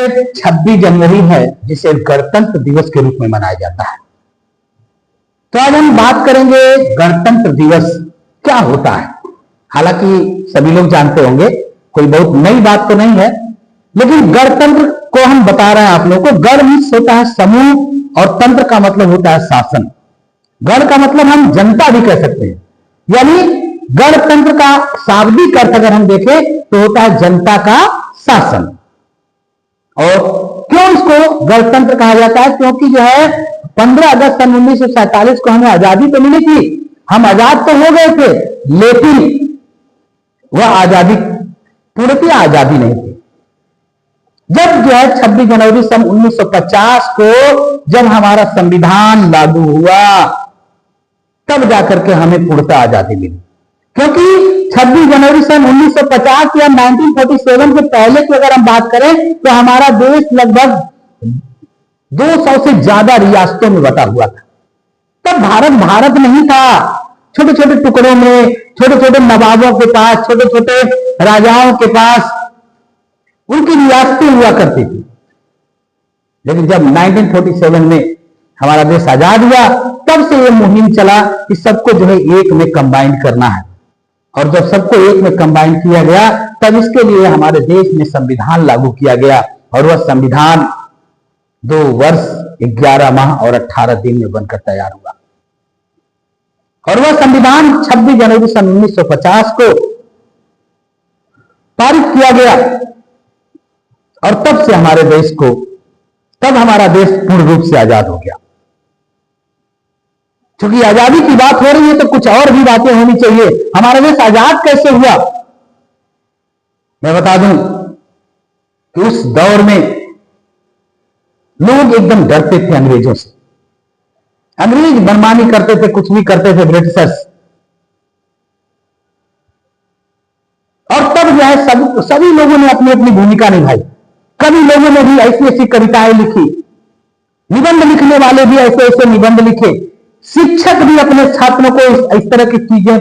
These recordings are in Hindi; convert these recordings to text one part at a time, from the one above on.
26 जनवरी है, जिसे गणतंत्र दिवस के रूप में मनाया जाता है। तो आज हम बात करेंगे गणतंत्र दिवस क्या होता है। हालांकि सभी लोग जानते होंगे, कोई बहुत नई बात तो नहीं है, लेकिन गणतंत्र को हम बता रहे हैं आप लोगों को। गण मीन्स होता है समूह और तंत्र का मतलब होता है शासन। गण का मतलब हम जनता भी कह सकते हैं, यानी गणतंत्र का शाब्दिक अर्थ अगर हम देखें तो होता है जनता का शासन। और क्यों इसको गणतंत्र कहा जाता है? क्योंकि जो है 15 अगस्त सन 1947 को हमें आजादी तो मिली थी, हम आजाद तो हो गए थे, लेकिन वह आजादी पूर्णतः आजादी नहीं थी। जब जो है 26 जनवरी सन 1950 को जब हमारा संविधान लागू हुआ, तब जाकर के हमें पूर्णतः आजादी मिली। क्योंकि 26 जनवरी सन 1950 या 1947 के पहले की अगर हम बात करें तो हमारा देश लगभग 200 से ज्यादा रियासतों में बटा हुआ था। तब भारत नहीं था, छोटे छोटे टुकड़ों में, छोटे छोटे नवाबों के पास, छोटे छोटे राजाओं के पास उनकी रियासतें हुआ करती थी। लेकिन जब 1947 में हमारा देश आजाद हुआ, तब से यह मुहिम चला कि सबको जो है एक में कंबाइन करना है। और जब सबको एक में कंबाइन किया गया, तब इसके लिए हमारे देश में संविधान लागू किया गया। और वह संविधान 2 वर्ष 11 माह और 18 दिन में बनकर तैयार हुआ। और वह संविधान 26 जनवरी सन 1950 को पारित किया गया। और तब से हमारे देश को, तब हमारा देश पूर्ण रूप से आजाद हो गया। क्योंकि आजादी की बात हो रही है तो कुछ और भी बातें होनी चाहिए। हमारा देश आजाद कैसे हुआ? मैं बता दूं कि उस दौर में लोग एकदम डरते थे अंग्रेजों से। अंग्रेज मनमानी करते थे, कुछ भी करते थे ब्रिटिशर्स। और तब जो है सभी लोगों ने अपनी अपनी भूमिका निभाई। कभी लोगों ने भी ऐसी ऐसी कविताएं लिखी, निबंध लिखने वाले भी ऐसे ऐसे निबंध लिखे, शिक्षक भी अपने छात्रों को इस तरह की चीजें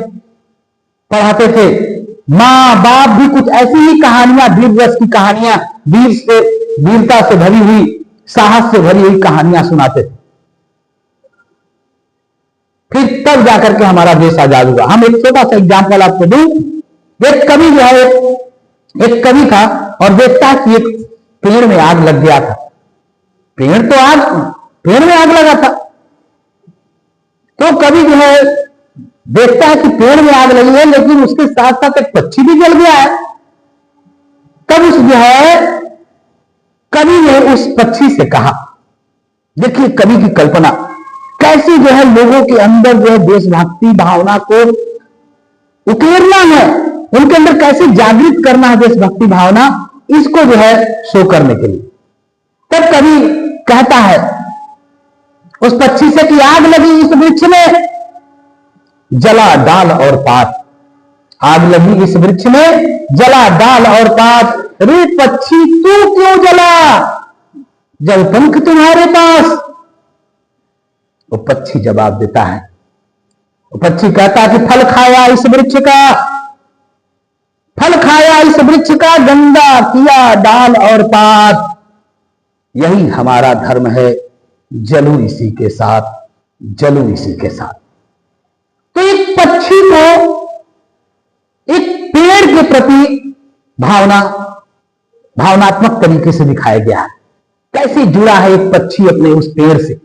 पढ़ाते थे। माँ बाप भी कुछ ऐसी ही कहानियां, वीर रस की कहानियां, वीरता से भरी हुई, साहस से भरी हुई कहानियां सुनाते थे। फिर तब जाकर के हमारा देश आजाद हुआ। हम एक छोटा सा एग्जाम्पल आपको दूं। एक कवि जो है, एक कवि था और देखता कि एक पेड़ में आग लग गया था। पेड़ में आग लगा था। तो कवि जो है देखता है कि पेड़ में आग लगी है, लेकिन उसके साथ साथ एक पक्षी भी जल गया है। तब उस जो है कवि ने उस पक्षी से कहा, देखिए कवि की कल्पना कैसी जो है लोगों के अंदर जो है देशभक्ति भावना को उकेरना है, उनके अंदर कैसे जागृत करना है देशभक्ति भावना, इसको जो है शो करने के लिए। तब कवि कहता है उस पक्षी से कि आग लगी इस वृक्ष में, जला डाल और पात। आग लगी इस वृक्ष में, जला डाल और पात। रे पक्षी तू क्यों जला, जब पंख तुम्हारे पास। वो पक्षी जवाब देता है, वो पक्षी कहता है कि फल खाया इस वृक्ष का, फल खाया इस वृक्ष का, गंदा किया डाल और पात। यही हमारा धर्म है, जलूं इसी के साथ, जलूं इसी के साथ। तो एक पक्षी को एक पेड़ के प्रति भावनात्मक तरीके से दिखाया गया है, कैसे जुड़ा है एक पक्षी अपने उस पेड़ से।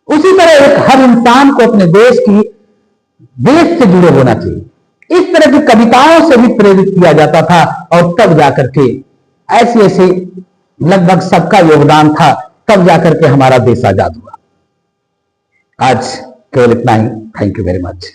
उसी तरह एक हर इंसान को अपने देश से जुड़े होना चाहिए। इस तरह की कविताओं से भी प्रेरित किया जाता था। और तब जाकर के ऐसे ऐसे लगभग सबका योगदान था, तब जाकर के हमारा देश आजाद हुआ। आज केवल इतना ही। Thank you very much.